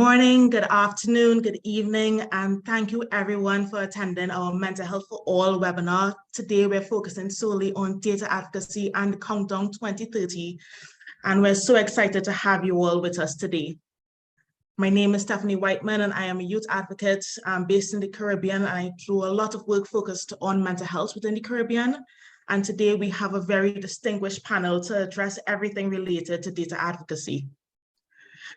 Morning, good afternoon, good evening, and thank you everyone for attending our Mental Health for All webinar. Today we're focusing solely on data advocacy and Countdown 2030, and we're so excited to have you all with us today. My name is Stephanie Whiteman, and I am a youth advocate based in the Caribbean, and I do a lot of work focused on mental health within the Caribbean. And today we have a very distinguished panel to address everything related to data advocacy.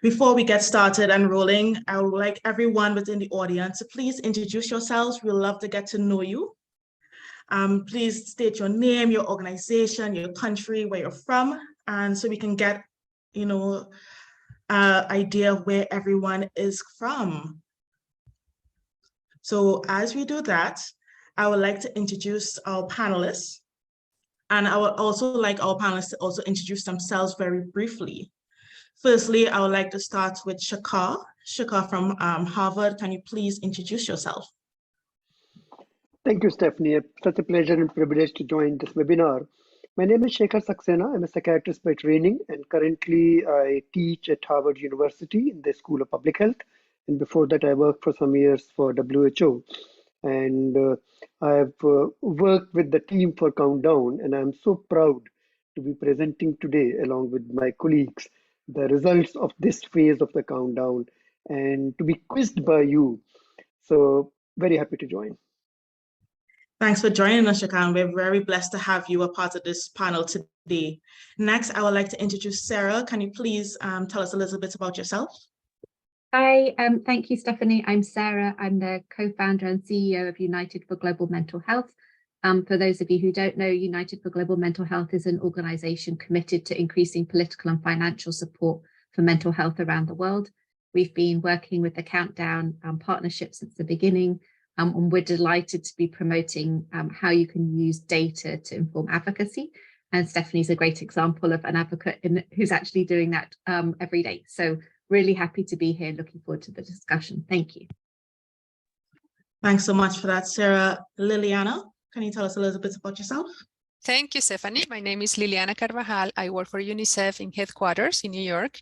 Before we get started and rolling, I would like everyone within the audience to please introduce yourselves. We'd love to get to know you. Please state your name, your organization, your country, where you're from, and so we can get, an idea of where everyone is from. So as we do that, I would like to introduce our panelists, and I would also like our panelists to also introduce themselves very briefly. Firstly, I would like to start with Shekhar. Shekhar from Harvard, can you please introduce yourself? Thank you, Stephanie. It's such a pleasure and privilege to join this webinar. My name is Shekhar Saxena. I'm a psychiatrist by training, and currently I teach at Harvard University in the School of Public Health. And before that, I worked for some years for WHO. And I've worked with the team for Countdown, and I'm so proud to be presenting today along with my colleagues the results of this phase of the countdown and to be quizzed by you. So very happy to join. Thanks for joining us, Shekhar. We're very blessed to have you a part of this panel today. Next, I would like to introduce Sarah. Can you please tell us a little bit about yourself? Hi, thank you, Stephanie. I'm Sarah. I'm the co-founder and CEO of United for Global Mental Health. For those of you who don't know, United for Global Mental Health is an organisation committed to increasing political and financial support for mental health around the world. We've been working with the Countdown partnership since the beginning, and we're delighted to be promoting how you can use data to inform advocacy. And Stephanie's a great example of an advocate who's actually doing that every day. So really happy to be here, looking forward to the discussion. Thank you. Thanks so much for that, Sarah. Liliana, can you tell us a little bit about yourself? Thank you, Stephanie. My name is Liliana Carvajal. I work for UNICEF in headquarters in New York,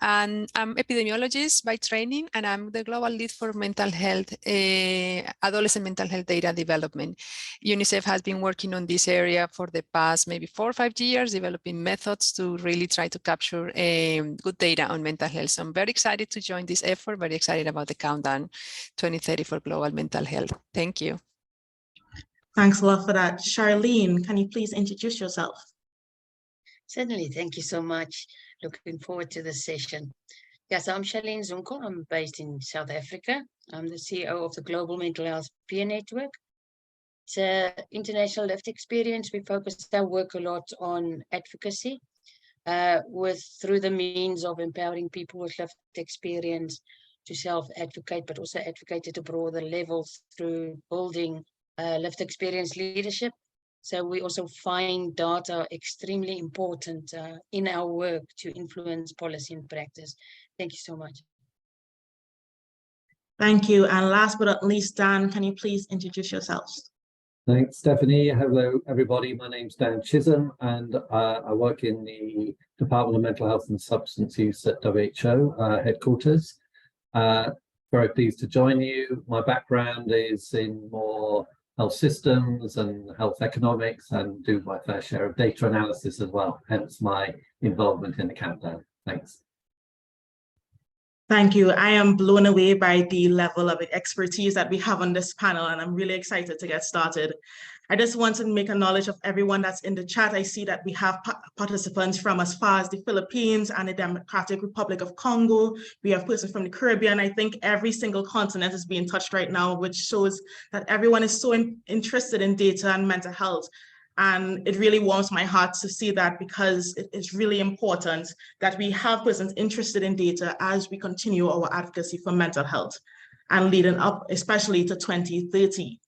and I'm epidemiologist by training, and I'm the global lead for mental health, adolescent mental health data development. UNICEF has been working on this area for the past maybe 4 or 5 years, developing methods to really try to capture good data on mental health. So I'm very excited to join this effort, very excited about the Countdown 2030 for global mental health. Thank you. Thanks a lot for that. Charlene, can you please introduce yourself? Certainly, thank you so much. Looking forward to this session. Yes, I'm Charlene Zunko. I'm based in South Africa. I'm the CEO of the Global Mental Health Peer Network. It's an international lived experience. We focus our work a lot on advocacy through the means of empowering people with lived experience to self-advocate, but also advocate at a broader level through building lived experience leadership. So we also find data extremely important in our work to influence policy and practice. Thank you so much. Thank you. And last but not least, Dan, can you please introduce yourselves? Thanks, Stephanie. Hello, everybody. My name's Dan Chisholm, and I work in the Department of Mental Health and Substance Use at WHO headquarters. Very pleased to join you. My background is in more health systems and health economics, and do my fair share of data analysis as well, hence my involvement in the Countdown. Thanks. Thank you. I am blown away by the level of expertise that we have on this panel, and I'm really excited to get started. I just want to make a knowledge of everyone that's in the chat. I see that we have participants from as far as the Philippines and the Democratic Republic of Congo. We have persons from the Caribbean. I think every single continent is being touched right now, which shows that everyone is so interested in data and mental health. And it really warms my heart to see that, because it is really important that we have persons interested in data as we continue our advocacy for mental health and leading up, especially to 2030.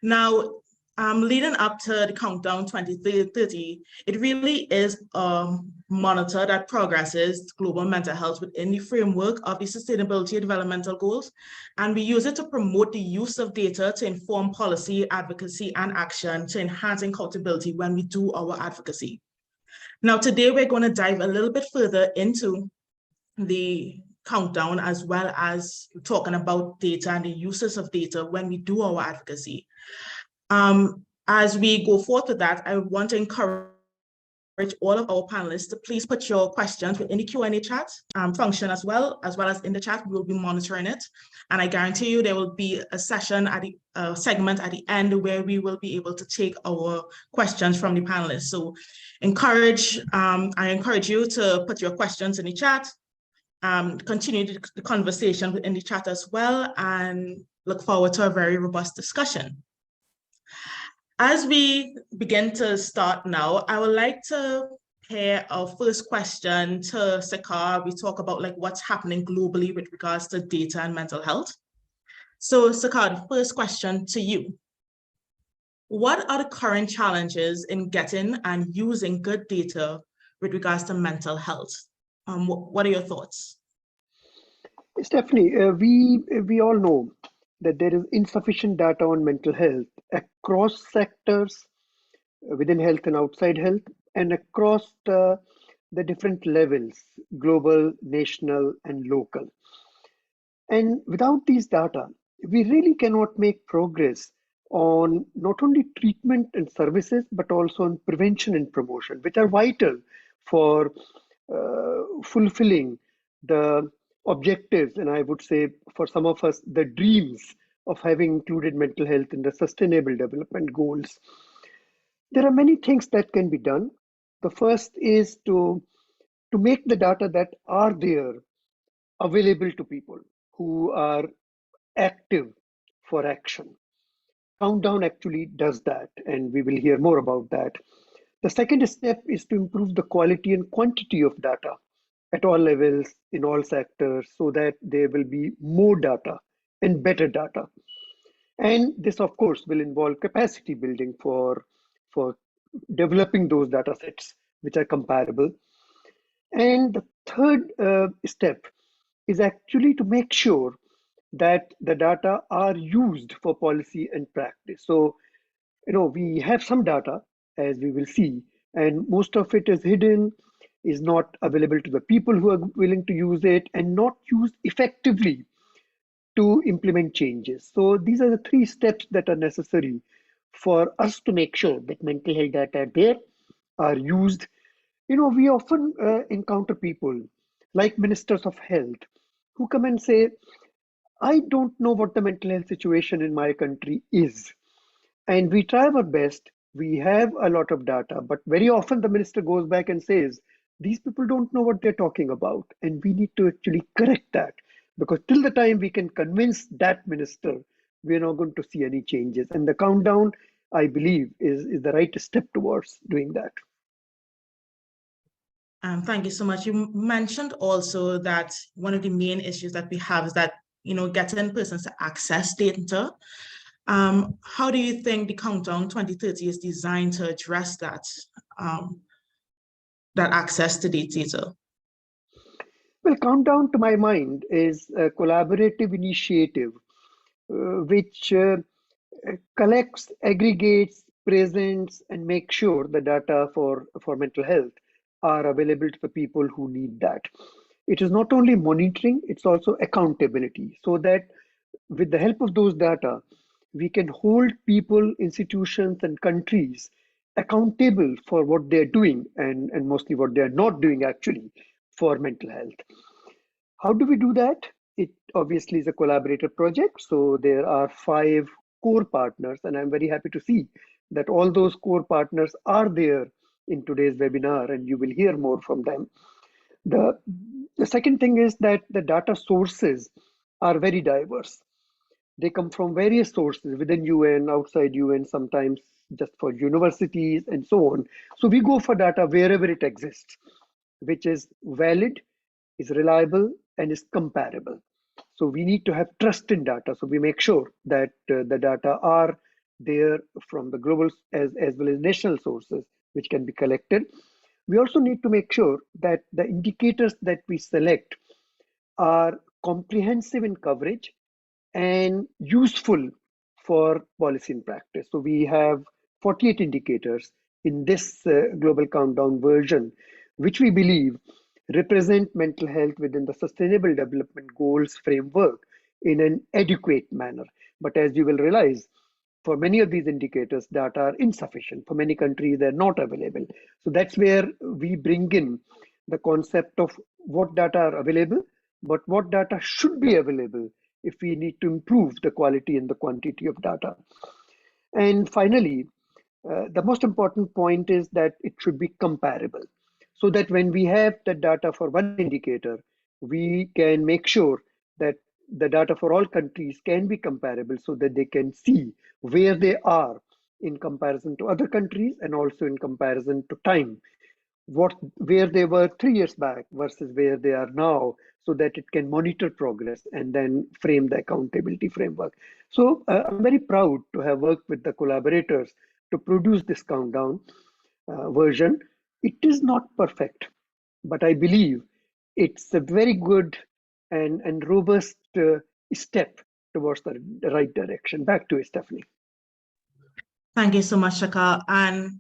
Now, leading up to the Countdown 2030, it really is a monitor that progresses global mental health within the framework of the Sustainability Developmental Goals. And we use it to promote the use of data to inform policy, advocacy, and action to enhance accountability when we do our advocacy. Now, today we're going to dive a little bit further into the countdown, as well as talking about data and the uses of data when we do our advocacy. As we go forth with that, I want to encourage all of our panelists to please put your questions within the Q&A chat function as well as in the chat. We will be monitoring it. And I guarantee you there will be a session at the segment at the end where we will be able to take our questions from the panelists. So I encourage you to put your questions in the chat, continue the conversation within the chat as well, and look forward to a very robust discussion. As we begin to start now, I would like to pair our first question to Shekhar. We talk about like what's happening globally with regards to data and mental health. So Shekhar, the first question to you. What are the current challenges in getting and using good data with regards to mental health? What are your thoughts? Stephanie, we all know that there is insufficient data on mental health across sectors within health and outside health, and across the different levels, global, national, and local. And without these data, we really cannot make progress on not only treatment and services, but also on prevention and promotion, which are vital for fulfilling the objectives, and I would say for some of us, the dreams of having included mental health in the Sustainable Development Goals. There are many things that can be done. The first is to make the data that are there available to people who are active for action. Countdown actually does that, and we will hear more about that. The second step is to improve the quality and quantity of data at all levels, in all sectors, so that there will be more data and better data. And this, of course, will involve capacity building for developing those data sets which are comparable. And the third step is actually to make sure that the data are used for policy and practice. So, we have some data, as we will see, and most of it is hidden, is not available to the people who are willing to use it, and not used effectively to implement changes. So these are the three steps that are necessary for us to make sure that mental health data there are used. We often encounter people like ministers of health who come and say, I don't know what the mental health situation in my country is. And we try our best. We have a lot of data, but very often the minister goes back and says, these people don't know what they're talking about. And we need to actually correct that, because till the time we can convince that minister, we're not going to see any changes. And the countdown, I believe, is the right step towards doing that. Thank you so much. You mentioned also that one of the main issues that we have is that, getting persons to access data. How do you think the Countdown 2030 is designed to address that, that access to data? Well, Countdown, to my mind, is a collaborative initiative which collects, aggregates, presents, and makes sure the data for mental health are available to the people who need that. It is not only monitoring, it's also accountability, so that with the help of those data, we can hold people, institutions, and countries accountable for what they're doing, and mostly what they're not doing actually for mental health. How do we do that? It obviously is a collaborative project. So there are 5 core partners, and I'm very happy to see that all those core partners are there in today's webinar, and you will hear more from them. The second thing is that the data sources are very diverse. They come from various sources within UN, outside UN, sometimes just for universities and so on. So we go for data wherever it exists, which is valid, is reliable, and is comparable. So we need to have trust in data. So we make sure that the data are there from the global as well as national sources, which can be collected. We also need to make sure that the indicators that we select are comprehensive in coverage and useful for policy and practice. So we have 48 indicators in this global countdown version, which we believe represent mental health within the Sustainable Development Goals framework in an adequate manner. But as you will realize, for many of these indicators, data are insufficient. For many countries, they're not available. So that's where we bring in the concept of what data are available, but what data should be available if we need to improve the quality and the quantity of data. And finally, the most important point is that it should be comparable, so that when we have the data for one indicator, we can make sure that the data for all countries can be comparable, so that they can see where they are in comparison to other countries and also in comparison to time, where they were 3 years back versus where they are now, so that it can monitor progress and then frame the accountability framework. So I'm very proud to have worked with the collaborators to produce this countdown version. It is not perfect, but I believe it's a very good and robust step towards the right direction. Back to you, Stephanie. Thank you so much, Shekhar. And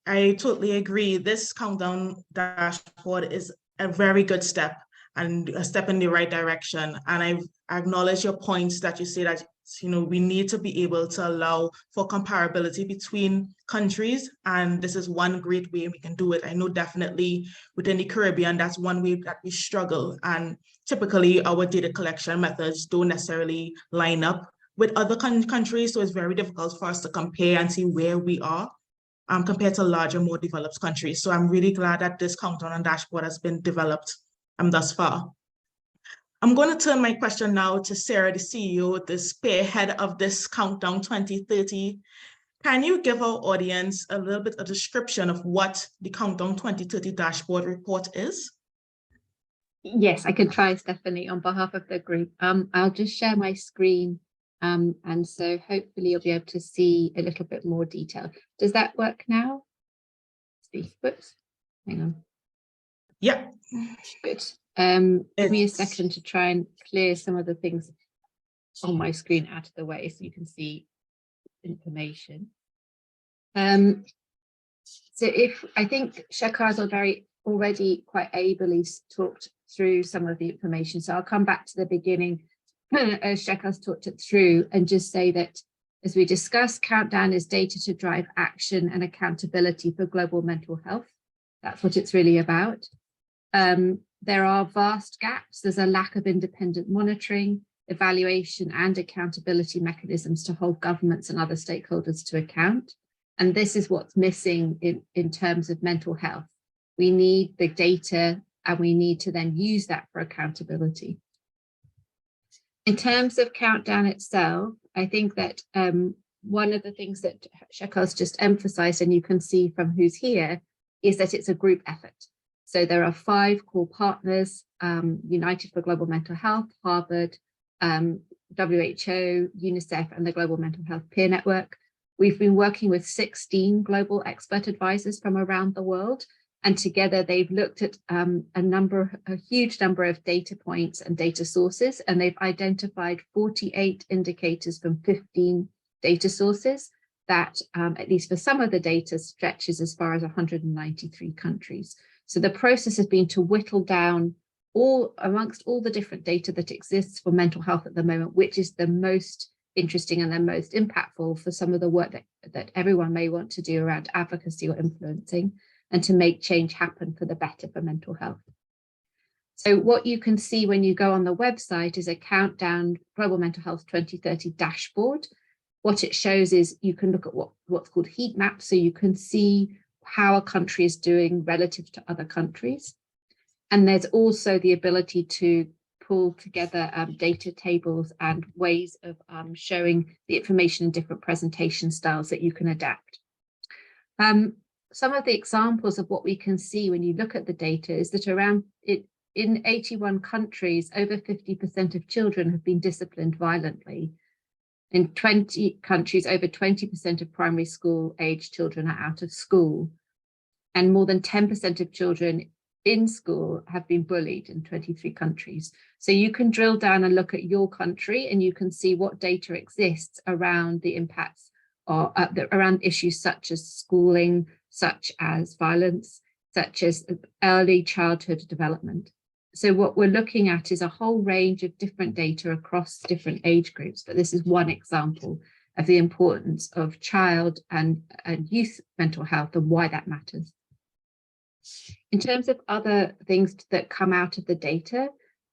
I totally agree. This countdown dashboard is a very good step and a step in the right direction. And I acknowledge your points that you say that we need to be able to allow for comparability between countries. And this is one great way we can do it. I know definitely within the Caribbean, that's one way that we struggle. And typically our data collection methods don't necessarily line up with other countries. So it's very difficult for us to compare and see where we are compared to larger, more developed countries. So I'm really glad that this countdown and dashboard has been developed thus far. I'm going to turn my question now to Sarah, the CEO, the spearhead of this Countdown 2030. Can you give our audience a little bit of description of what the Countdown 2030 dashboard report is? Yes, I can try, Stephanie, on behalf of the group. I'll just share my screen. And so hopefully you'll be able to see a little bit more detail. Does that work now? Whoops, hang on. Yeah. Good. Give me a second to try and clear some of the things on my screen out of the way so you can see information. So I think Shekhar has already quite ably talked through some of the information. So I'll come back to the beginning as Shekhar's talked it through and just say that, as we discussed, Countdown is data to drive action and accountability for global mental health. That's what it's really about. There are vast gaps. There's a lack of independent monitoring, evaluation and accountability mechanisms to hold governments and other stakeholders to account. And this is what's missing in terms of mental health. We need the data and we need to then use that for accountability. In terms of Countdown itself, I think that one of the things that Shekhar's just emphasized, and you can see from who's here, is that it's a group effort. So there are 5 core partners: United for Global Mental Health, Harvard, WHO, UNICEF, and the Global Mental Health Peer Network. We've been working with 16 global expert advisors from around the world, and together they've looked at a huge number of data points and data sources, and they've identified 48 indicators from 15 data sources that, at least for some of the data, stretches as far as 193 countries. So the process has been to whittle down amongst all the different data that exists for mental health at the moment, which is the most interesting and the most impactful for some of the work that everyone may want to do around advocacy or influencing, and to make change happen for the better for mental health. So what you can see when you go on the website is a Countdown Global Mental Health 2030 dashboard. What it shows is you can look at what's called heat maps, so you can see how a country is doing relative to other countries. And there's also the ability to pull together data tables and ways of showing the information in different presentation styles that you can adapt. Some of the examples of what we can see when you look at the data is that in 81 countries, over 50% of children have been disciplined violently. In 20 countries, over 20% of primary school age children are out of school. And more than 10% of children in school have been bullied in 23 countries. So you can drill down and look at your country and you can see what data exists around the impacts or around issues such as schooling, such as violence, such as early childhood development. So what we're looking at is a whole range of different data across different age groups, but this is one example of the importance of child and youth mental health and why that matters. In terms of other things that come out of the data,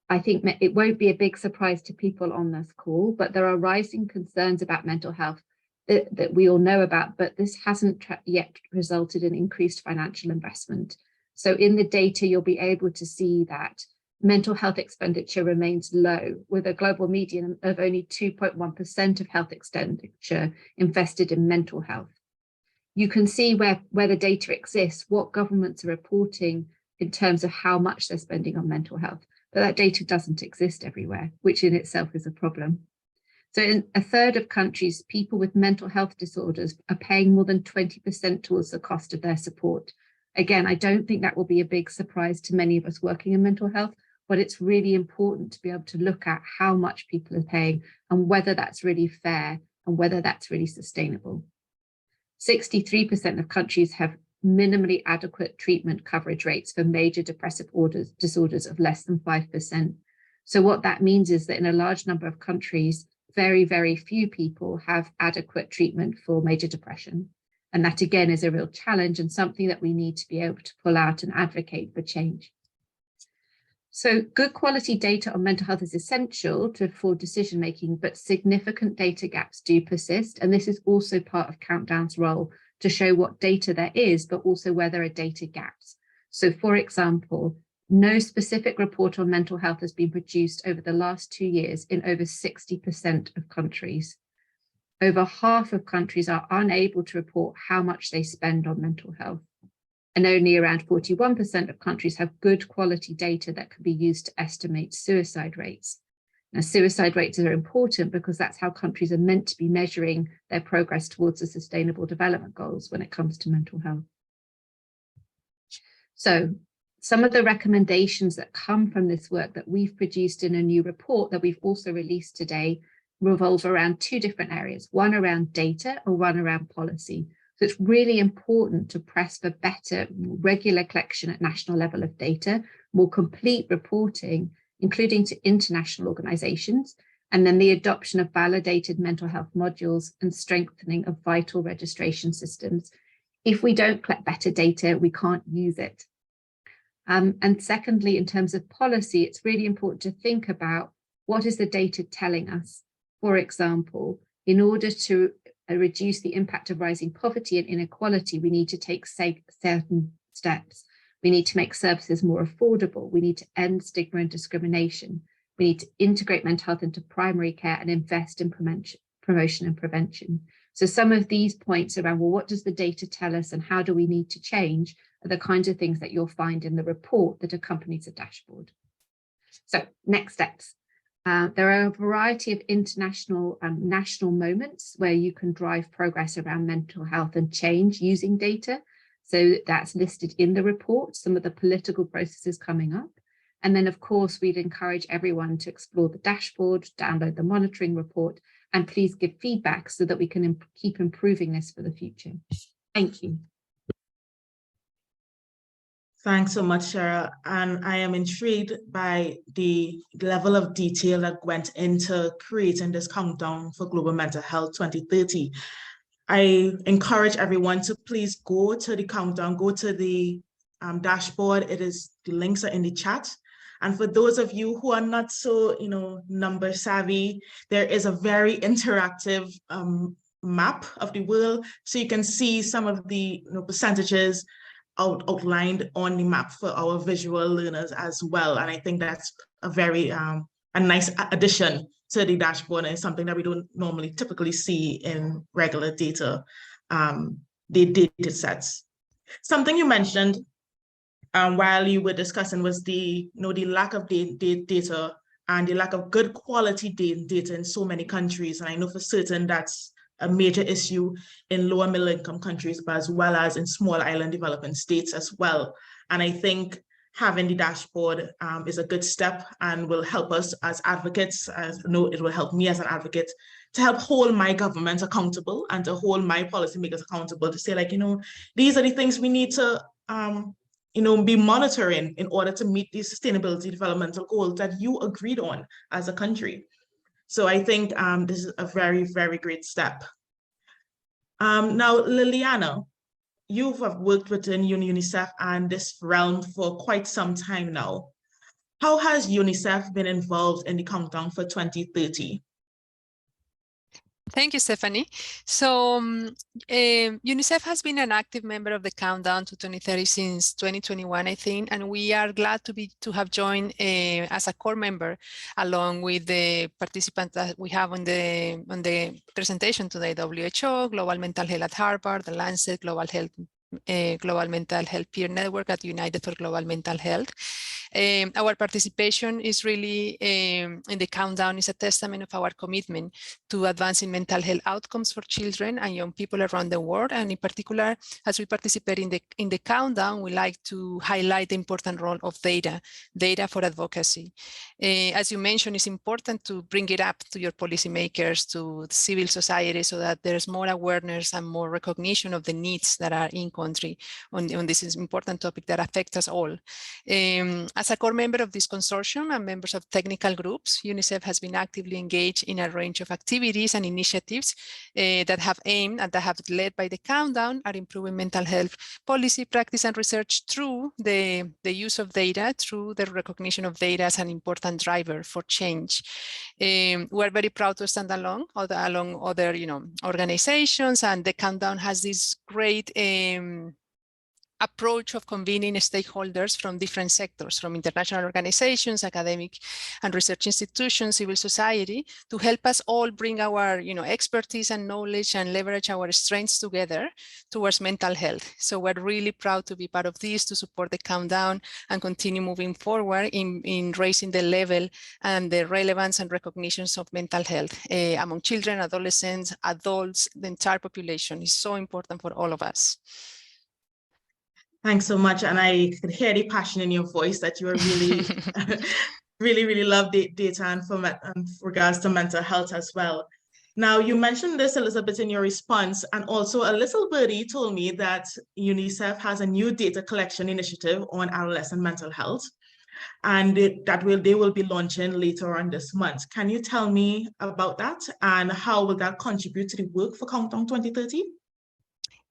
I think it won't be a big surprise to people on this call, but there are rising concerns about mental health that we all know about, but this hasn't yet resulted in increased financial investment. So in the data, you'll be able to see that mental health expenditure remains low, with a global median of only 2.1% of health expenditure invested in mental health. You can see where the data exists, what governments are reporting in terms of how much they're spending on mental health, but that data doesn't exist everywhere, which in itself is a problem. So in a third of countries, people with mental health disorders are paying more than 20% towards the cost of their support. Again, I don't think that will be a big surprise to many of us working in mental health, but it's really important to be able to look at how much people are paying and whether that's really fair and whether that's really sustainable. 63% of countries have minimally adequate treatment coverage rates for major depressive disorders of less than 5%. So what that means is that in a large number of countries, very, very few people have adequate treatment for major depression. And that again is a real challenge and something that we need to be able to pull out and advocate for change. So good quality data on mental health is essential for decision making, but significant data gaps do persist. And this is also part of Countdown's role to show what data there is, but also where there are data gaps. So for example, no specific report on mental health has been produced over the last 2 years in over 60% of countries. Over half of countries are unable to report how much they spend on mental health. And only around 41% of countries have good quality data that can be used to estimate suicide rates. Now, suicide rates are important because that's how countries are meant to be measuring their progress towards the Sustainable Development Goals when it comes to mental health. So some of the recommendations that come from this work that we've produced in a new report that we've also released today revolve around two different areas, one around data and one around policy. So it's really important to press for better regular collection at national level of data, more complete reporting, including to international organizations, and then the adoption of validated mental health modules and strengthening of vital registration systems. If we don't collect better data, we can't use it. And secondly, in terms of policy, it's really important to think about what is the data telling us. For example, in order to reduce the impact of rising poverty and inequality, we need to take certain steps. We need to make services more affordable. We need to end stigma and discrimination. We need to integrate mental health into primary care and invest in promotion and prevention. So some of these points around, well, what does the data tell us and how do we need to change are the kinds of things that you'll find in the report that accompanies the dashboard. So next steps. There are a variety of international and national moments where you can drive progress around mental health and change using data. So that's listed in the report, some of the political processes coming up. And then, of course, we'd encourage everyone to explore the dashboard, download the monitoring report, and please give feedback so that we can keep improving this for the future. Thank you. Thanks so much, Sarah. And I am intrigued by the level of detail that went into creating this countdown for Global Mental Health 2030. I encourage everyone to please go to the countdown, go to the dashboard. The links are in the chat. And for those of you who are not so, number savvy, there is a very interactive map of the world. So you can see some of the percentages outlined on the map for our visual learners as well. And I think that's a very a nice addition to the dashboard, and something that we don't normally typically see in regular data, the data sets. Something you mentioned while you were discussing was the lack of data and the lack of good quality data in so many countries. And I know for certain that's a major issue in lower middle income countries, but as well as in small island developing states as well. And I think having the dashboard is a good step and will help us as advocates. As I know it will help me as an advocate to help hold my government accountable and to hold my policymakers accountable to say, these are the things we need to be monitoring in order to meet these sustainability developmental goals that you agreed on as a country. So I think this is a very, very great step. Now, Liliana, you have worked within UNICEF and this realm for quite some time now. How has UNICEF been involved in the countdown for 2030? Thank you, Stephanie. So UNICEF has been an active member of the countdown to 2030 since 2021, I think, and we are glad to have joined as a core member along with the participants that we have on the presentation today: WHO, Global Mental Health at Harvard, the Lancet, Global Mental Health Peer Network at United for Global Mental Health. Our participation is really in the countdown is a testament of our commitment to advancing mental health outcomes for children and young people around the world. And in particular, as we participate in the countdown, we like to highlight the important role of data for advocacy. As you mentioned, it's important to bring it up to your policymakers, to civil society, so that there's more awareness and more recognition of the needs that are in country on this important topic that affects us all. As a core member of this consortium and members of technical groups, UNICEF has been actively engaged in a range of activities and initiatives that have aimed and that have led by the countdown at improving mental health policy, practice, and research through the use of data, through the recognition of data as an important driver for change. We're very proud to stand along other organizations, and the countdown has this great approach of convening stakeholders from different sectors, from international organizations, academic and research institutions, civil society, to help us all bring our expertise and knowledge and leverage our strengths together towards mental health. So we're really proud to be part of this, to support the countdown and continue moving forward in raising the level and the relevance and recognitions of mental health among children, adolescents, adults. The entire population is so important for all of us. Thanks so much. And I could hear the passion in your voice that you are really, really love the data and for regards to mental health as well. Now, you mentioned this a little bit in your response, and also a little birdie told me that UNICEF has a new data collection initiative on adolescent mental health, and they will be launching later on this month. Can you tell me about that, and how will that contribute to the work for Countdown 2030?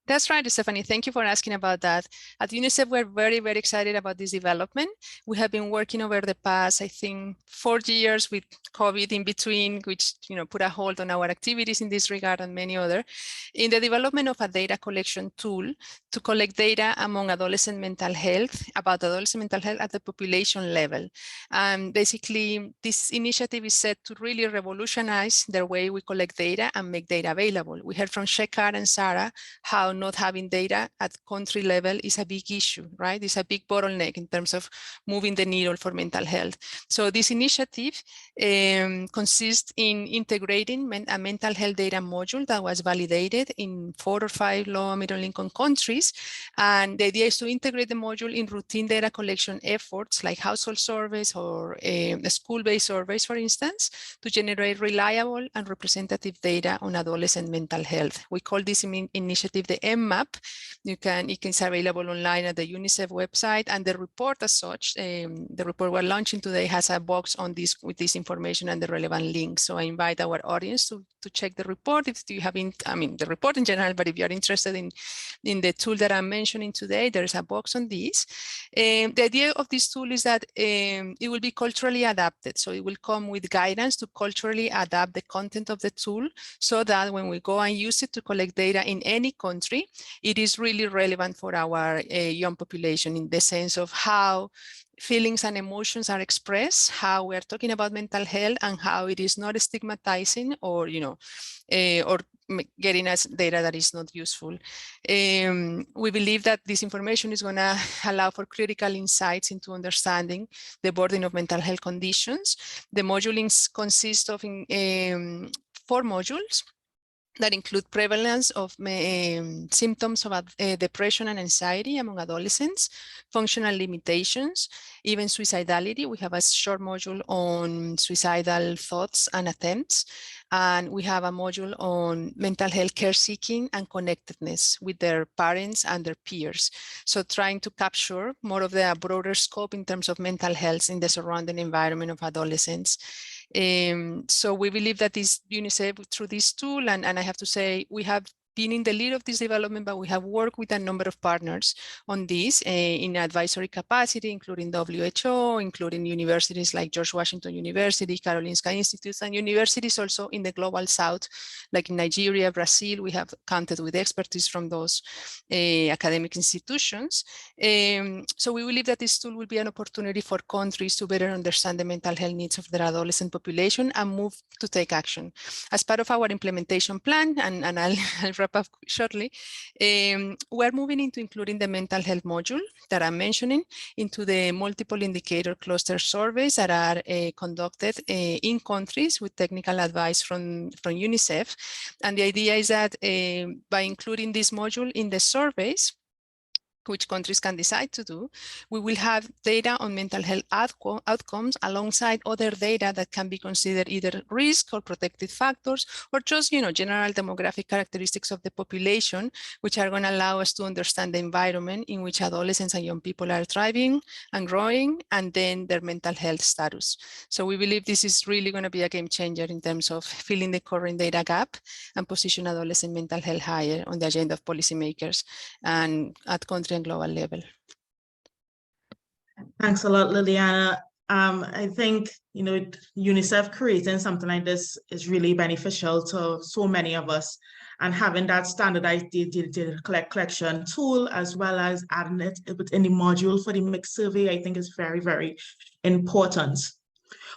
That's right, Stephanie. Thank you for asking about that. At UNICEF, we're very, very excited about this development. We have been working over the past, I think, 4 years with COVID in between, which put a hold on our activities in this regard and many other, in the development of a data collection tool to collect data among adolescent mental health, about adolescent mental health at the population level. And basically, this initiative is set to really revolutionize the way we collect data and make data available. We heard from Shekhar and Sarah how not having data at country level is a big issue, right? It's a big bottleneck in terms of moving the needle for mental health. So this initiative consists in integrating a mental health data module that was validated in 4 or 5 low and middle income countries. And the idea is to integrate the module in routine data collection efforts like household surveys or school-based surveys, for instance, to generate reliable and representative data on adolescent mental health. We call this initiative the MMAP. It's available online at the UNICEF website, and the report as such, the report we're launching today has a box on this with this information and the relevant links. So I invite our audience to check the report if you haven't, the report in general, but if you're interested in the tool that I'm mentioning today, there's a box on this. The idea of this tool is that it will be culturally adapted. So it will come with guidance to culturally adapt the content of the tool so that when we go and use it to collect data in any country, it is really relevant for our young population in the sense of how feelings and emotions are expressed, how we're talking about mental health, and how it is not stigmatizing or, or getting us data that is not useful. We believe that this information is going to allow for critical insights into understanding the burden of mental health conditions. The modules consist of 4 modules. that include prevalence of symptoms of depression and anxiety among adolescents, functional limitations, even suicidality. We have a short module on suicidal thoughts and attempts, and we have a module on mental health care seeking and connectedness with their parents and their peers. So trying to capture more of the broader scope in terms of mental health in the surrounding environment of adolescents. So we believe that this UNICEF, through this tool, and I have to say, we have been in the lead of this development, but we have worked with a number of partners on this in advisory capacity, including WHO, including universities like George Washington University, Karolinska Institute, and universities also in the global south, like in Nigeria, Brazil. We have counted with expertise from those academic institutions. So we believe that this tool will be an opportunity for countries to better understand the mental health needs of their adolescent population and move to take action. As part of our implementation plan, and I'll wrap up shortly, we're moving into including the mental health module that I'm mentioning into the multiple indicator cluster surveys that are conducted in countries with technical advice from UNICEF. And the idea is that by including this module in the surveys, which countries can decide to do, we will have data on mental health outcomes alongside other data that can be considered either risk or protective factors, or just, general demographic characteristics of the population, which are going to allow us to understand the environment in which adolescents and young people are thriving and growing, and then their mental health status. So we believe this is really going to be a game changer in terms of filling the current data gap and position adolescent mental health higher on the agenda of policymakers and at country and global level. Thanks a lot, Liliana. I think, UNICEF creating something like this is really beneficial to so many of us, and having that standardized data collection tool, as well as adding it within the module for the mixed survey, I think is very, very important.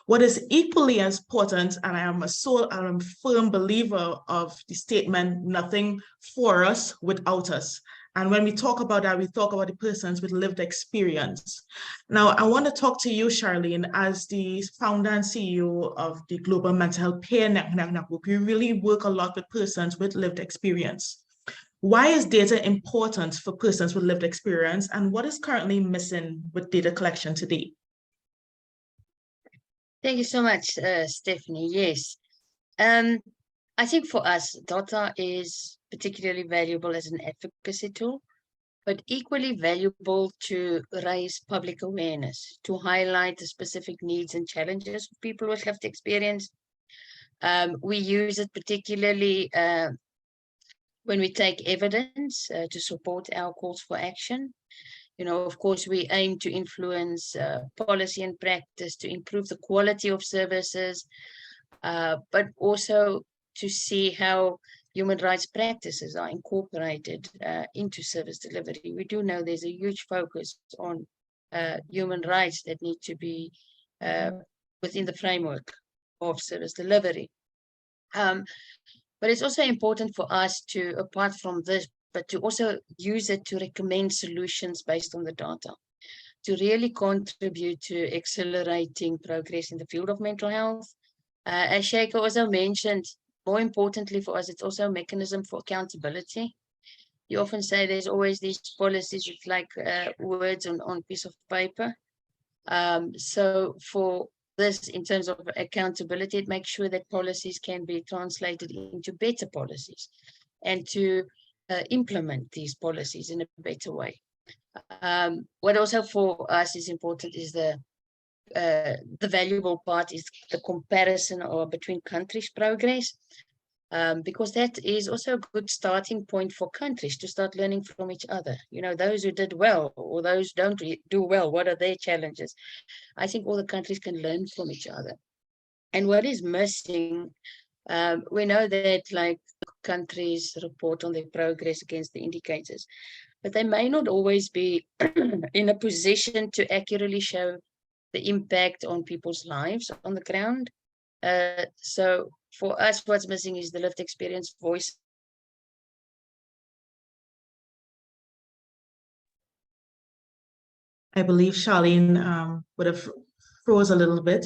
What is equally as important, and I am a firm believer of the statement, nothing for us without us. And when we talk about that, we talk about the persons with lived experience. Now, I want to talk to you, Charlene, as the founder and CEO of the Global Mental Health Peer Network. You really work a lot with persons with lived experience. Why is data important for persons with lived experience, and what is currently missing with data collection today? Thank you so much, Stephanie. Yes. I think for us, data is particularly valuable as an advocacy tool, but equally valuable to raise public awareness, to highlight the specific needs and challenges of people with lived experience. We use it particularly when we take evidence to support our calls for action. Of course, we aim to influence policy and practice to improve the quality of services, but also to see how human rights practices are incorporated into service delivery. We do know there's a huge focus on human rights that need to be within the framework of service delivery. But it's also important for us to, apart from this, but to also use it to recommend solutions based on the data, to really contribute to accelerating progress in the field of mental health. As Shekhar also mentioned, more importantly for us, it's also a mechanism for accountability. You often say there's always these policies with like words on a piece of paper. So for this, in terms of accountability, it makes sure that policies can be translated into better policies and to implement these policies in a better way. What also for us is important is the valuable part is the comparison or between countries' progress, because that is also a good starting point for countries to start learning from each other. Those who did well or those who don't do well, what are their challenges? I think all the countries can learn from each other. And what is missing, we know that like countries report on their progress against the indicators, but they may not always be in a position to accurately show the impact on people's lives on the ground. So for us, what's missing is the lived experience voice. I believe Charlene would have froze a little bit,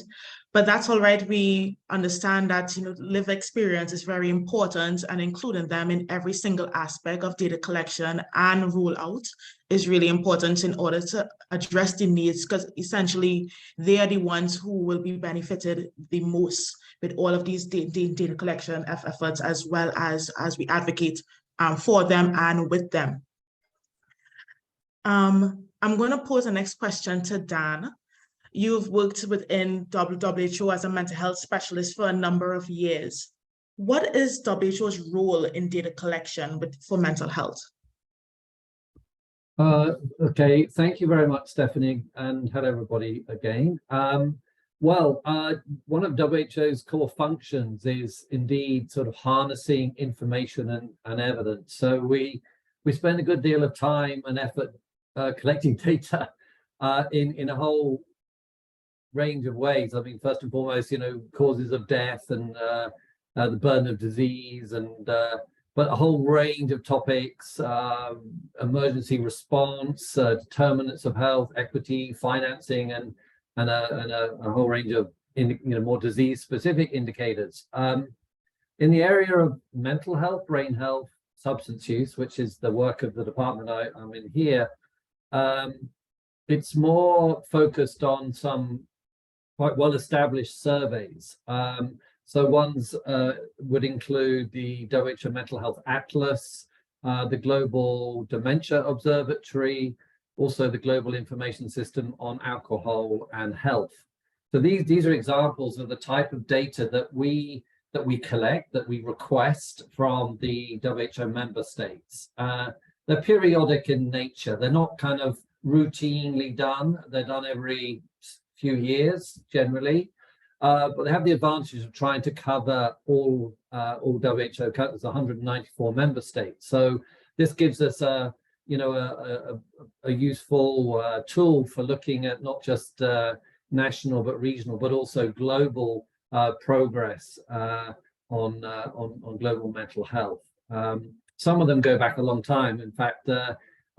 But that's all right. We understand that, lived experience is very important, and including them in every single aspect of data collection and rollout is really important in order to address the needs, because essentially they are the ones who will be benefited the most with all of these data collection efforts, as well as we advocate for them and with them. I'm going to pose the next question to Dan. You've worked within WHO as a mental health specialist for a number of years. What is WHO's role in data collection for mental health? Okay, thank you very much, Stephanie, and hello everybody again. Well, one of WHO's core functions is indeed sort of harnessing information and evidence. So we spend a good deal of time and effort collecting data in a whole range of ways. I mean, first and foremost, causes of death and the burden of disease, and but a whole range of topics: emergency response, determinants of health, equity, financing, and a whole range of more disease-specific indicators. In the area of mental health, brain health, substance use, which is the work of the department I'm in here, it's more focused on some quite well-established surveys. So ones would include the WHO Mental Health Atlas, the Global Dementia Observatory, also the Global Information System on Alcohol and Health. So these are examples of the type of data that we collect, that we request from the WHO member states. They're periodic in nature. They're not kind of routinely done. They're done every few years generally, but they have the advantage of trying to cover all WHO countries, 194 member states. So this gives us a useful tool for looking at not just national but regional, but also global progress on global mental health. Some of them go back a long time. In fact,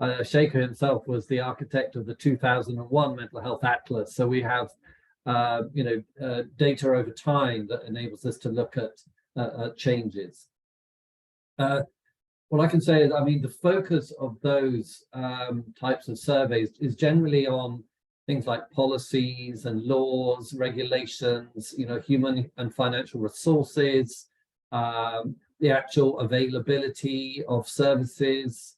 Shekhar himself was the architect of the 2001 Mental Health Atlas. So we have, data over time that enables us to look at changes. What I can say is, I mean, the focus of those types of surveys is generally on things like policies and laws, regulations, human and financial resources, the actual availability of services,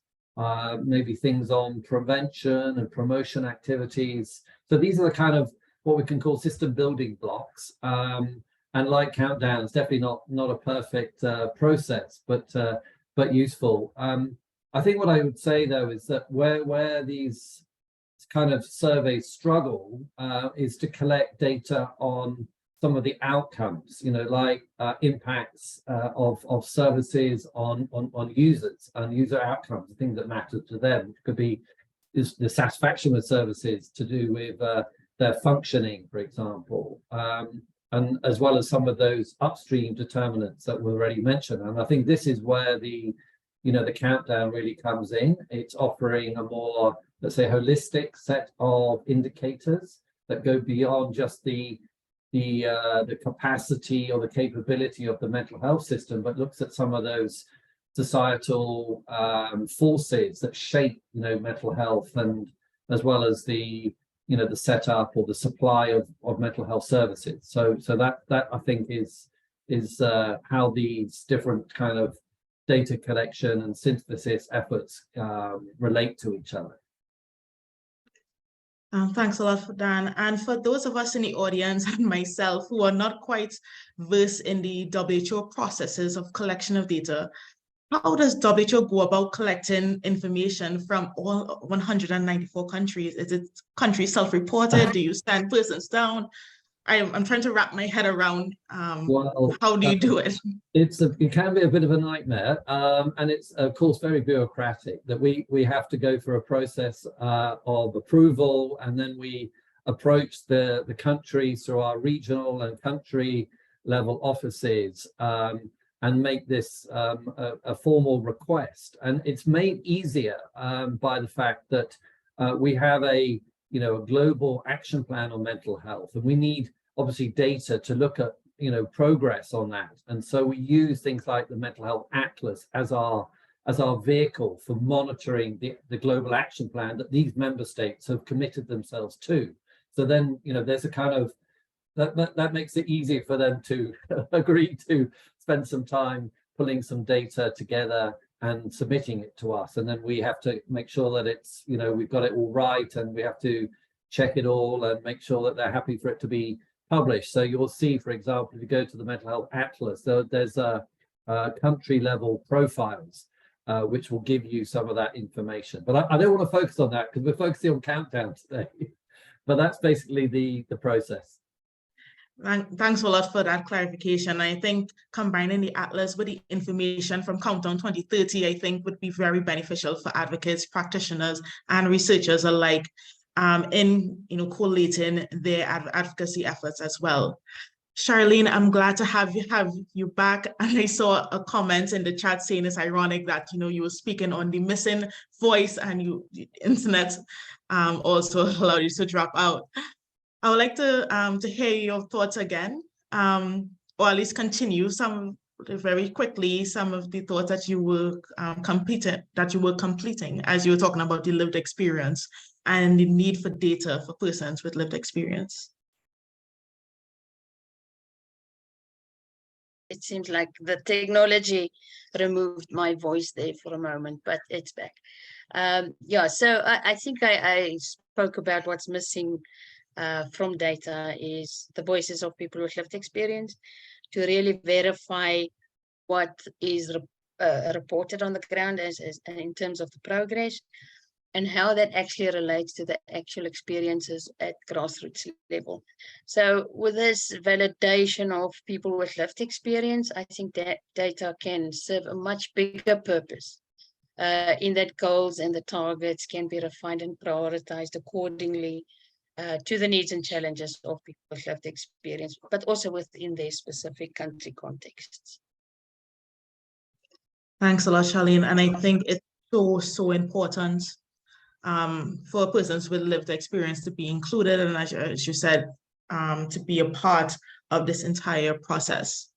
maybe things on prevention and promotion activities. So these are the kind of what we can call system building blocks. And like countdowns, definitely not a perfect process, but useful. I think what I would say though is that where these kind of surveys struggle is to collect data on some of the outcomes, like impacts of services on users and user outcomes, the things that matter to them, which could be the satisfaction with services to do with their functioning, for example, and as well as some of those upstream determinants that were already mentioned. And I think this is where the countdown really comes in. It's offering a more, let's say, holistic set of indicators that go beyond just the capacity or the capability of the mental health system, but looks at some of those societal forces that shape, mental health, and as well as the setup or the supply of mental health services. So that I think is how these different kind of data collection and synthesis efforts relate to each other. Thanks a lot for Dan. And for those of us in the audience and myself who are not quite versed in the WHO processes of collection of data, how does WHO go about collecting information from all 194 countries? Is it country self-reported? Do you send persons down? I'm trying to wrap my head around how do you do it? It can be a bit of a nightmare, and it's of course very bureaucratic, that we have to go through a process of approval, and then we approach the countries through our regional and country level offices and make this a formal request. And it's made easier by the fact that we have a global action plan on mental health, and we need obviously data to look at, progress on that. And so we use things like the Mental Health Atlas as our vehicle for monitoring the global action plan that these member states have committed themselves to. So then, there's a kind of, that makes it easier for them to agree to spend some time pulling some data together and submitting it to us. And then we have to make sure that it's, we've got it all right, and we have to check it all and make sure that they're happy for it to be published. So you'll see, for example, if you go to the Mental Health Atlas, there's a country level profiles, which will give you some of that information. But I don't want to focus on that because we're focusing on Countdown today. But that's basically the process. Thanks a lot for that clarification. I think combining the Atlas with the information from Countdown 2030, I think would be very beneficial for advocates, practitioners, and researchers alike in collating their advocacy efforts as well. Charlene, I'm glad to have you back. And I saw a comment in the chat saying it's ironic that you were speaking on the missing voice and the internet also allowed you to drop out. I would like to hear your thoughts again, or at least continue very quickly some of the thoughts that you were completing as you were talking about the lived experience and the need for data for persons with lived experience. It seems like the technology removed my voice there for a moment, but it's back. Yeah, so I think I spoke about what's missing from data is the voices of people with lived experience to really verify what is reported on the ground as in terms of the progress and how that actually relates to the actual experiences at grassroots level. So with this validation of people with lived experience, I think that data can serve a much bigger purpose in that goals and the targets can be refined and prioritized accordingly to the needs and challenges of people with lived experience, but also within their specific country contexts. Thanks a lot, Charlene. And I think it's so important for persons with lived experience to be included, and as you said, to be a part of this entire process.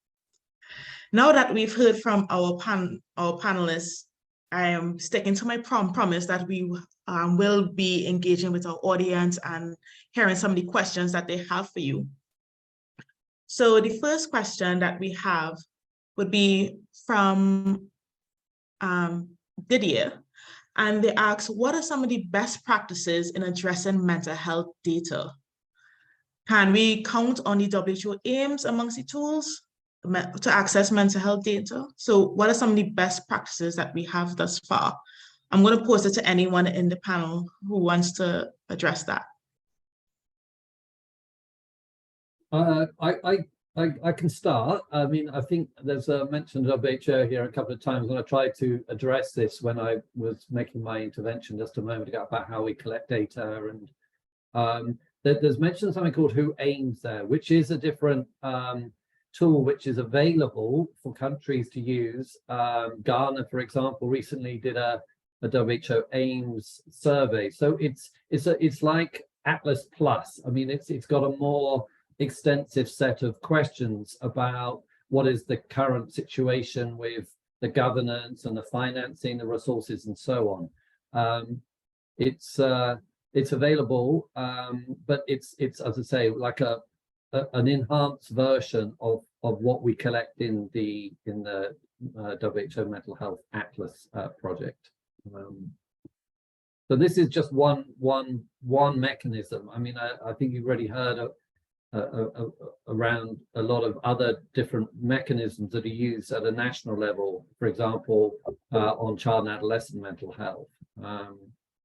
Now that we've heard from our panelists, I am sticking to my promise that we will be engaging with our audience and hearing some of the questions that they have for you. So the first question that we have would be from Didier. And they ask, what are some of the best practices in addressing mental health data? Can we count on the WHO aims amongst the tools to access mental health data? So what are some of the best practices that we have thus far? I'm going to pose it to anyone in the panel who wants to address that. I can start. I mean, I think there's a mention of WHO here a couple of times, and I tried to address this when I was making my intervention just a moment ago about how we collect data. And there's mentioned something called Who Aims there, which is a different tool which is available for countries to use. Ghana, for example, recently did a WHO Aims survey. So it's like Atlas Plus. I mean, it's got a more extensive set of questions about what is the current situation with the governance and the financing, the resources, and so on. It's available, but it's as I say, like an enhanced version of what we collect in the WHO Mental Health Atlas project. So this is just one mechanism. I mean, I think you've already heard around a lot of other different mechanisms that are used at a national level, for example, on child and adolescent mental health.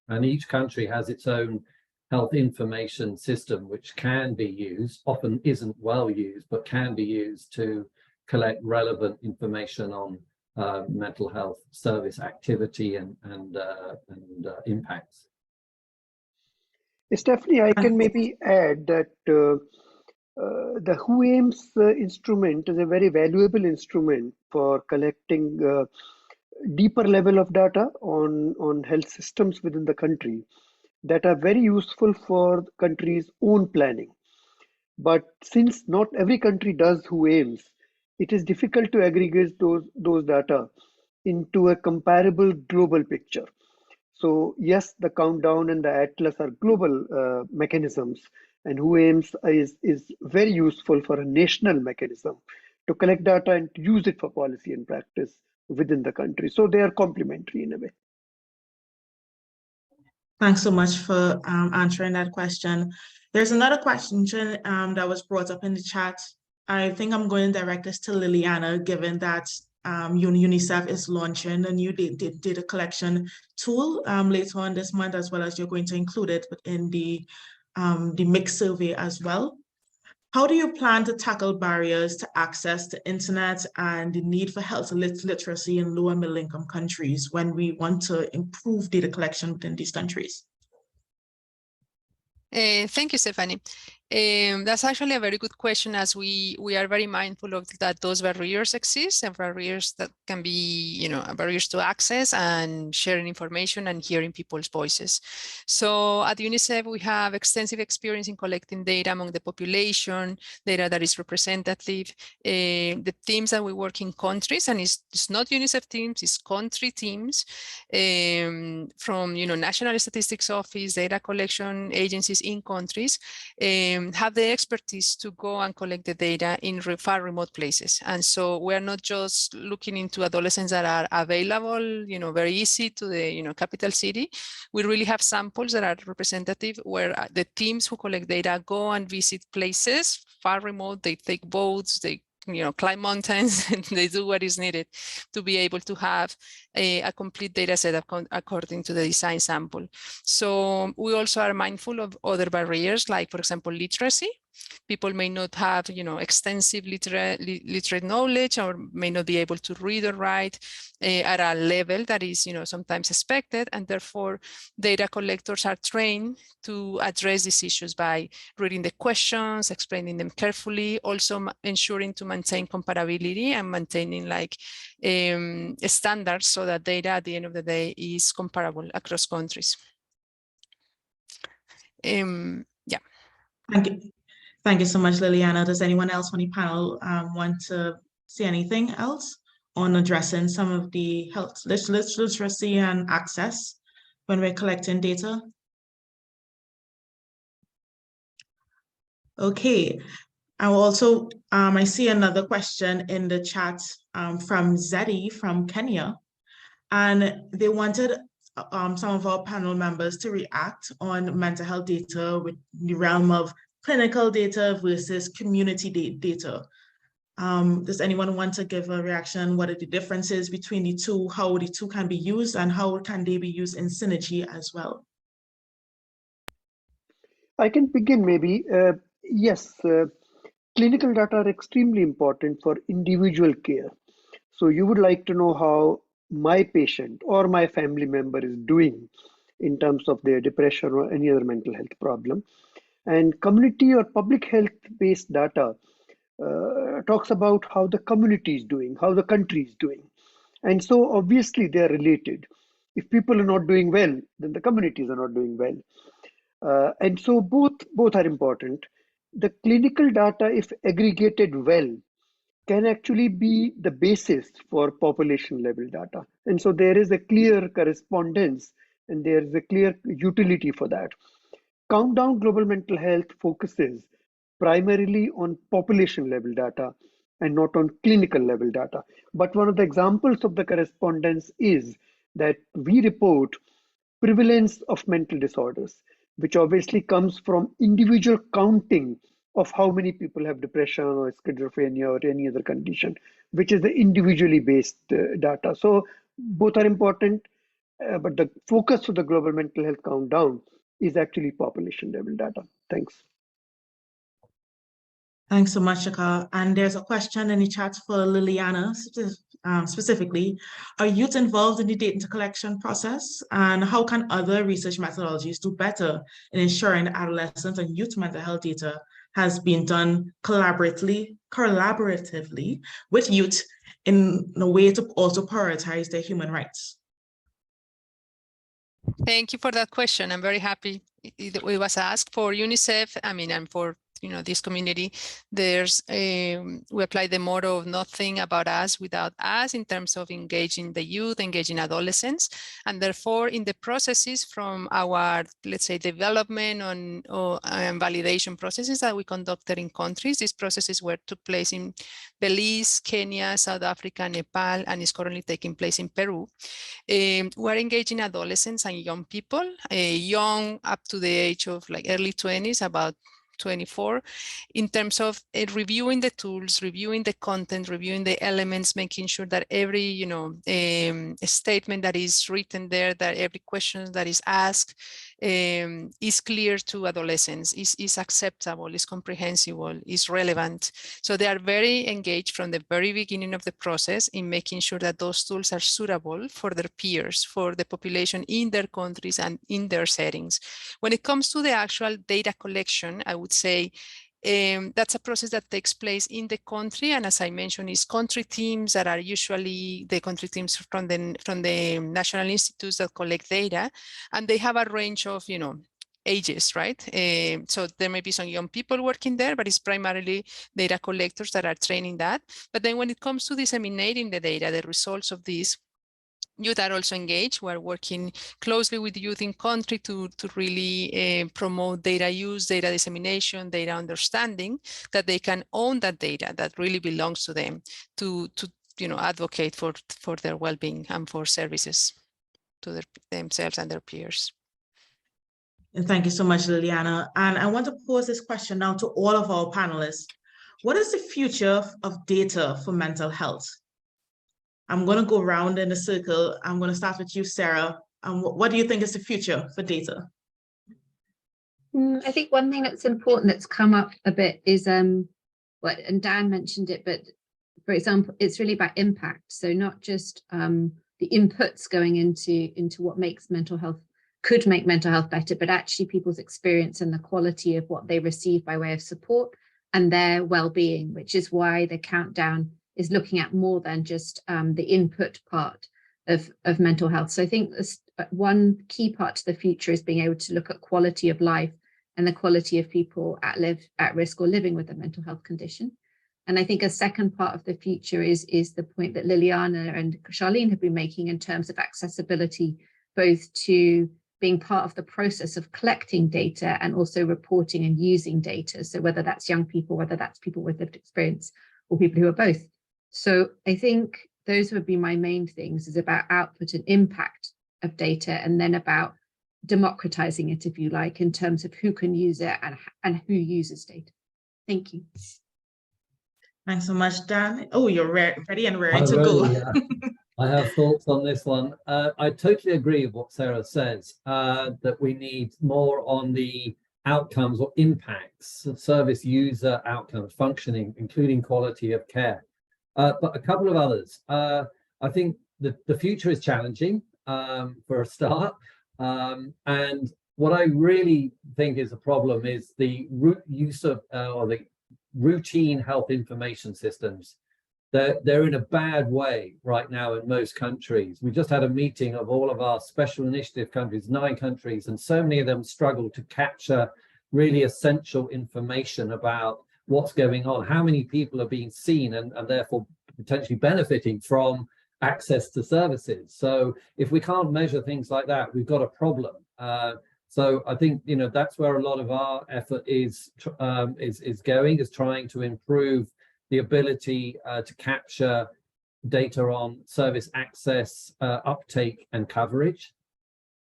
And each country has its own health information system, which can be used, often isn't well used, but can be used to collect relevant information on mental health service activity and impacts. Stephanie, I can maybe add that the Who Aims instrument is a very valuable instrument for collecting deeper level of data on health systems within the country that are very useful for the country's own planning. But since not every country does WHO aims, it is difficult to aggregate those data into a comparable global picture. So yes, the countdown and the atlas are global mechanisms, and WHO aims is very useful for a national mechanism to collect data and to use it for policy and practice within the country. So they are complementary in a way. Thanks so much for answering that question. There's another question that was brought up in the chat. I think I'm going to direct this to Liliana, given that UNICEF is launching a new data collection tool later on this month, as well as you're going to include it within the mixed survey as well. How do you plan to tackle barriers to access to internet and the need for health literacy in low and middle income countries when we want to improve data collection within these countries? Thank you, Stephanie. That's actually a very good question, as we are very mindful of that those barriers exist, and barriers that can be, barriers to access and sharing information and hearing people's voices. So at UNICEF, we have extensive experience in collecting data among the population, data that is representative, the teams that we work in countries, and it's not UNICEF teams, it's country teams, from National Statistics Office, data collection agencies in countries, have the expertise to go and collect the data in far remote places. And so we're not just looking into adolescents that are available, very easy to the capital city. We really have samples that are representative, where the teams who collect data go and visit places far remote. They take boats, they climb mountains, and they do what is needed to be able to have a complete data set according to the design sample. So we also are mindful of other barriers, like, for example, literacy. People may not have, extensive literate knowledge, or may not be able to read or write at a level that is, sometimes expected. And therefore, data collectors are trained to address these issues by reading the questions, explaining them carefully, also ensuring to maintain comparability and maintaining standards, so that data at the end of the day is comparable across countries. Yeah. Thank you. Thank you so much, Liliana. Does anyone else on the panel want to say anything else on addressing some of the health literacy and access when we're collecting data? Okay. I also, I see another question in the chat from Zeddy from Kenya, and they wanted some of our panel members to react on mental health data with the realm of clinical data versus community data. Does anyone want to give a reaction? What are the differences between the two, how the two can be used, and how can they be used in synergy as well? I can begin maybe. Yes, clinical data are extremely important for individual care. So you would like to know how my patient or my family member is doing in terms of their depression or any other mental health problem. And community or public health-based data talks about how the community is doing, how the country is doing. And so obviously they are related. If people are not doing well, then the communities are not doing well. And so both are important. The clinical data, if aggregated well, can actually be the basis for population level data. And so there is a clear correspondence and there is a clear utility for that. Countdown Global Mental Health focuses primarily on population level data and not on clinical level data. But one of the examples of the correspondence is that we report prevalence of mental disorders, which obviously comes from individual counting of how many people have depression or schizophrenia or any other condition, which is the individually based data. So both are important, but the focus of the Global Mental Health Countdown is actually population level data. Thanks. Thanks so much, Shekhar. And there's a question in the chat for Liliana specifically. Are youth involved in the data collection process? And how can other research methodologies do better in ensuring that adolescent and youth mental health data has been done collaboratively with youth in a way to also prioritize their human rights? Thank you for that question. I'm very happy it was asked for UNICEF, and for this community, there's we apply the motto of nothing about us without us in terms of engaging the youth, engaging adolescents, and therefore in the processes from our, let's say, development and validation processes that we conducted in countries. These processes took place in Belize, Kenya, South Africa, Nepal, and is currently taking place in Peru. We're engaging adolescents and young people, young up to the age of like early 20s, about 24, in terms of reviewing the tools, reviewing the content, reviewing the elements, making sure that every statement that is written there, that every question that is asked is clear to adolescents, is acceptable, is comprehensible, is relevant. So they are very engaged from the very beginning of the process in making sure that those tools are suitable for their peers, for the population in their countries and in their settings. When it comes to the actual data collection, I would say that's a process that takes place in the country, and as I mentioned, is country teams that are usually the country teams from the national institutes that collect data, and they have a range of ages, right? So there may be some young people working there, but it's primarily data collectors that are training that. But then when it comes to disseminating the data, the results of this, youth are also engaged. We're working closely with youth in country to really promote data use, data dissemination, data understanding, that they can own that data that really belongs to them, to advocate for their well-being and for services to themselves and their peers. And thank you so much, Liliana. And I want to pose this question now to all of our panelists. What is the future of data for mental health? I'm going to go around in a circle. I'm going to start with you, Sarah. What do you think is the future for data? I think one thing that's important that's come up a bit is, and Dan mentioned it, but for example, it's really about impact. So not just the inputs going into what makes mental health, could make mental health better, but actually people's experience and the quality of what they receive by way of support and their well-being, which is why the countdown is looking at more than just the input part of mental health. So I think one key part to the future is being able to look at quality of life and the quality of people at risk or living with a mental health condition. And I think a second part of the future is the point that Liliana and Charlene have been making in terms of accessibility, both to being part of the process of collecting data and also reporting and using data. So whether that's young people, whether that's people with lived experience, or people who are both. So I think those would be my main things, is about output and impact of data, and then about democratizing it, if you like, in terms of who can use it and who uses data. Thank you. Thanks so much, Dan. Oh, you're ready and ready to go. Yeah. I have thoughts on this one. I totally agree with what Sarah says, that we need more on the outcomes or impacts of service user outcomes, functioning, including quality of care. But a couple of others. I think the future is challenging for a start. And what I really think is a problem is the use of or the routine health information systems. They're in a bad way right now in most countries. We just had a meeting of all of our special initiative countries, 9 countries, and so many of them struggle to capture really essential information about what's going on, how many people are being seen and therefore potentially benefiting from access to services. So if we can't measure things like that, we've got a problem. So I think that's where a lot of our effort is trying to improve the ability to capture data on service access, uptake and coverage.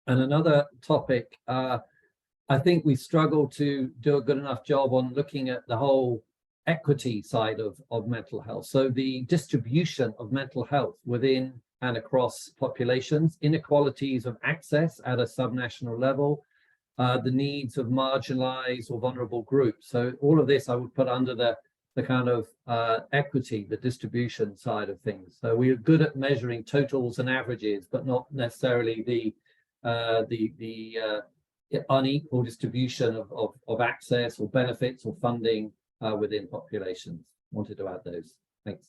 And another topic, I think we struggle to do a good enough job on looking at the whole equity side of mental health. So the distribution of mental health within and across populations, inequalities of access at a subnational level, the needs of marginalized or vulnerable groups. So all of this I would put under the kind of equity, the distribution side of things. So we are good at measuring totals and averages, but not necessarily the unequal distribution of access or benefits or funding within populations. Wanted to add those. Thanks.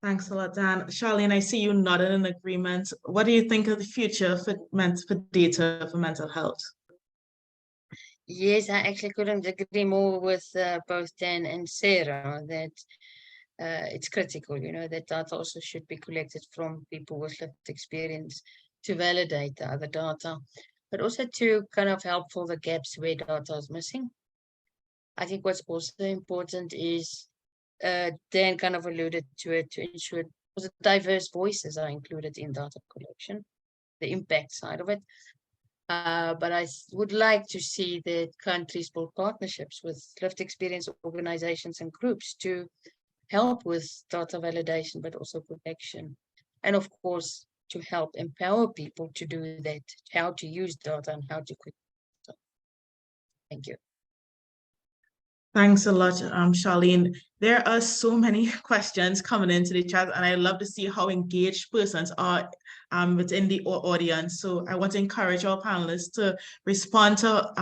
Thanks a lot, Dan. Charlene, I see you nodding in agreement. What do you think of the future for data for mental health? Yes, I actually couldn't agree more with both Dan and Sarah that it's critical, that data also should be collected from people with lived experience to validate the other data, but also to kind of help fill the gaps where data is missing. I think what's also important is, Dan kind of alluded to it, to ensure that diverse voices are included in data collection, the impact side of it. But I would like to see that countries build partnerships with lived experience organizations and groups to help with data validation, but also protection. And of course, to help empower people to do that, how to use data and how to quickly. Thank you. Thanks a lot, Charlene. There are so many questions coming into the chat, and I love to see how engaged persons are within the audience. So I want to encourage our panelists to respond to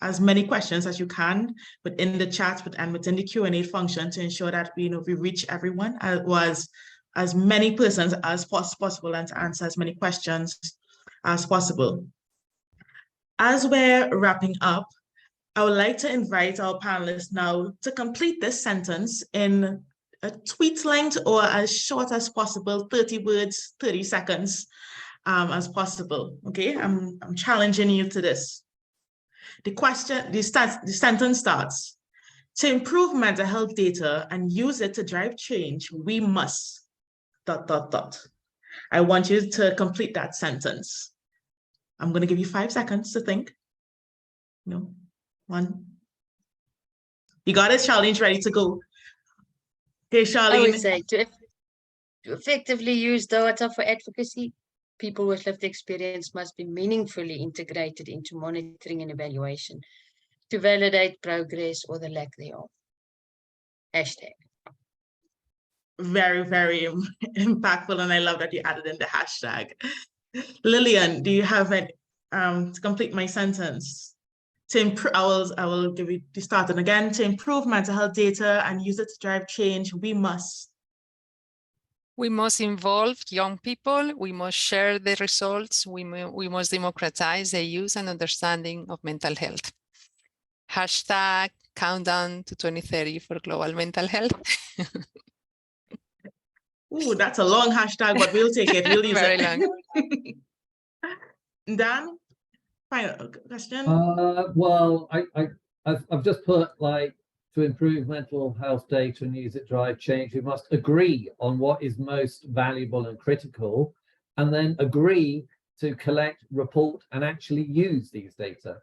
as many questions as you can within the chat and within the Q&A function to ensure that we reach everyone, as many persons as possible, and to answer as many questions as possible. As we're wrapping up, I would like to invite our panelists now to complete this sentence in a tweet length or as short as possible, 30 words, 30 seconds as possible. Okay, I'm challenging you to this. The sentence starts: to improve mental health data and use it to drive change, we must ... I want you to complete that sentence. I'm going to give you 5 seconds to think. No. 1. You got it? Charlene's ready to go. Okay, Charlene. I would say to effectively use data for advocacy, people with lived experience must be meaningfully integrated into monitoring and evaluation to validate progress or the lack thereof. Hashtag. Very, very impactful, and I love that you added in the hashtag. Lilian, do you have it to complete my sentence? To improve, I will give you the starting again. To improve mental health data and use it to drive change, we must involve young people. We must share the results. We must democratize the use and understanding of mental health. Hashtag countdown to 2030 for global mental health. Ooh, that's a long hashtag, but we'll take it. We'll use Very it. long. Dan, final question. Well, I've just put, like, to improve mental health data and use it to drive change, we must agree on what is most valuable and critical, and then agree to collect, report, and actually use these data.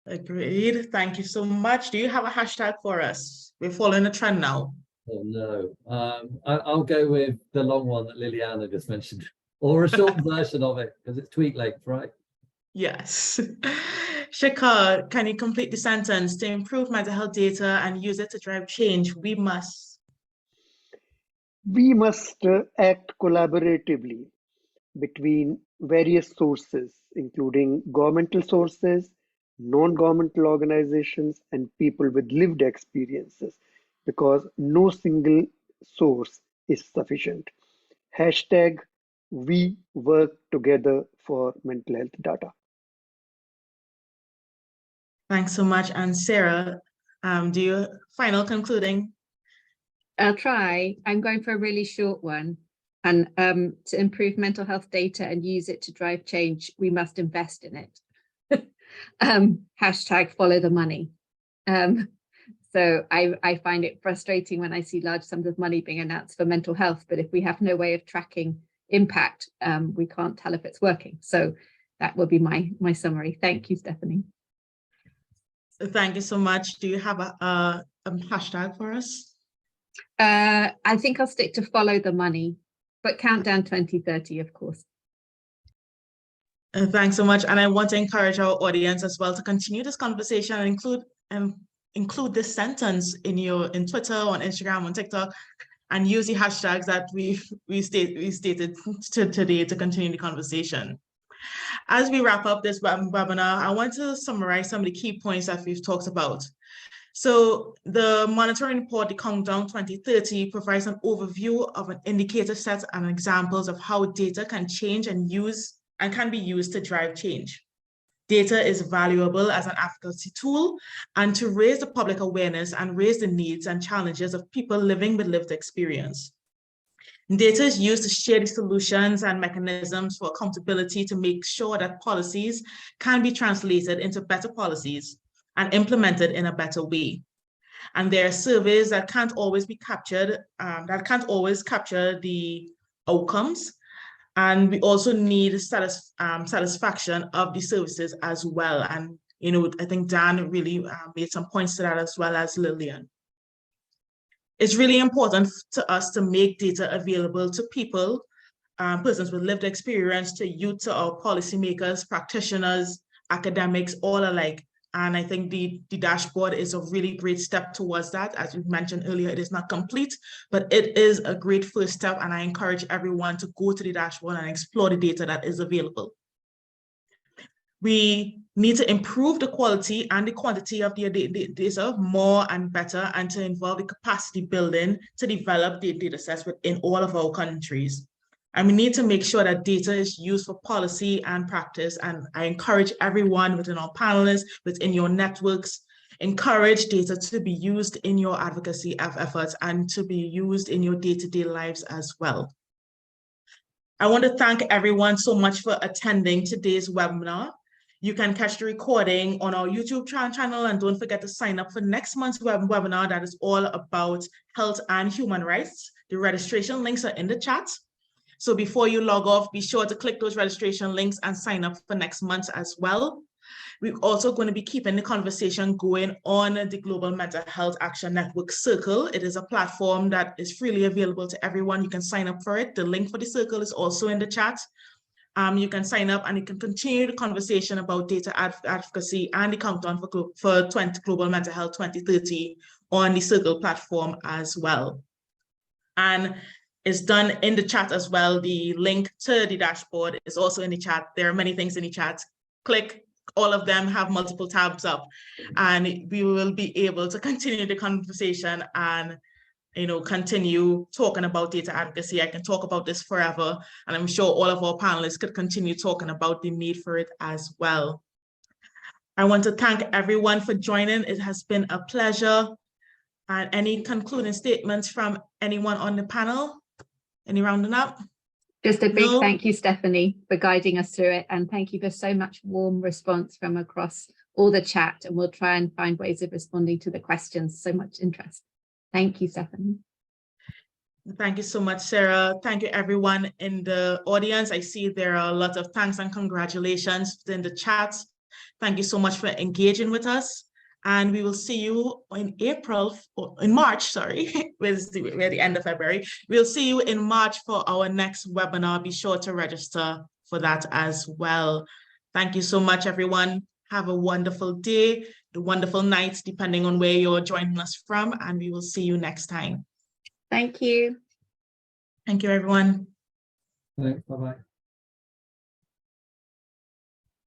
Agreed. Thank you so much. Do you have a hashtag for us? We're following a trend now. Oh no. I'll go with the long one that Liliana just mentioned, or a short version of it, because it's tweet length, right? Yes. Shekhar, can you complete the sentence? To improve mental health data and use it to drive change, we must act collaboratively between various sources, including governmental sources, non-governmental organizations, and people with lived experiences, because no single source is sufficient. Hashtag we work together for mental health data. Thanks so much. And Sarah, do you final concluding? I'll try. I'm going for a really short one. And to improve mental health data and use it to drive change, we must invest in it. Hashtag follow the money. So I find it frustrating when I see large sums of money being announced for mental health, but if we have no way of tracking impact, we can't tell if it's working. So that will be my summary. Thank you, Stephanie. Thank you so much. Do you have a hashtag for us? I think I'll stick to follow the money, but countdown 2030, of course. Thanks so much. And I want to encourage our audience as well to continue this conversation and include this sentence in Twitter, on Instagram, on TikTok, and use the hashtags that we stated today to continue the conversation. As we wrap up this webinar, I want to summarize some of the key points that we've talked about. So the monitoring report, the Countdown 2030, provides an overview of an indicator set and examples of how data can change and can be used to drive change. Data is valuable as an advocacy tool and to raise the public awareness and raise the needs and challenges of people living with lived experience. Data is used to share the solutions and mechanisms for accountability to make sure that policies can be translated into better policies and implemented in a better way. And there are surveys that can't always be captured, that can't always capture the outcomes. And we also need satisfaction of the services as well. And, you know, I think Dan really made some points to that, as well as Lilian. It's really important to us to make data available to people, persons with lived experience, to youth, to our policymakers, practitioners, academics, all alike. And I think the dashboard is a really great step towards that. As we mentioned earlier, it is not complete, but it is a great first step. And I encourage everyone to go to the dashboard and explore the data that is available. We need to improve the quality and the quantity of the data more and better, and to involve the capacity building to develop the data sets within all of our countries. And we need to make sure that data is used for policy and practice. And I encourage everyone within our panelists, within your networks, encourage data to be used in your advocacy efforts and to be used in your day-to-day lives as well. I want to thank everyone so much for attending today's webinar. You can catch the recording on our YouTube channel, and don't forget to sign up for next month's webinar that is all about health and human rights. The registration links are in the chat. So before you log off, be sure to click those registration links and sign up for next month as well. We're also going to be keeping the conversation going on the Global Mental Health Action Network Circle. It is a platform that is freely available to everyone. You can sign up for it. The link for the circle is also in the chat. You can sign up and you can continue the conversation about data advocacy and the countdown for Global Mental Health 2030 on the Circle platform as well. And it's done in the chat as well. The link to the dashboard is also in the chat. There are many things in the chat. Click, all of them have multiple tabs up, and we will be able to continue the conversation and, you know, continue talking about data advocacy. I can talk about this forever, and I'm sure all of our panelists could continue talking about the need for it as well. I want to thank everyone for joining. It has been a pleasure. And any concluding statements from anyone on the panel? Any rounding up? Just a big thank you, Stephanie, for guiding us through it. And thank you for so much warm response from across all the chat. And we'll try and find ways of responding to the questions. So much interest. Thank you, Stephanie. Thank you so much, Sarah. Thank you, everyone in the audience. I see there are a lot of thanks and congratulations in the chat. Thank you so much for engaging with us. And we will see you in March, sorry, we're the end of February. We'll see you in March for our next webinar. Be sure to register for that as well. Thank you so much, everyone. Have a wonderful day, a wonderful night, depending on where you're joining us from, and we will see you next time. Thank you. Thank you, everyone. Thanks, bye-bye.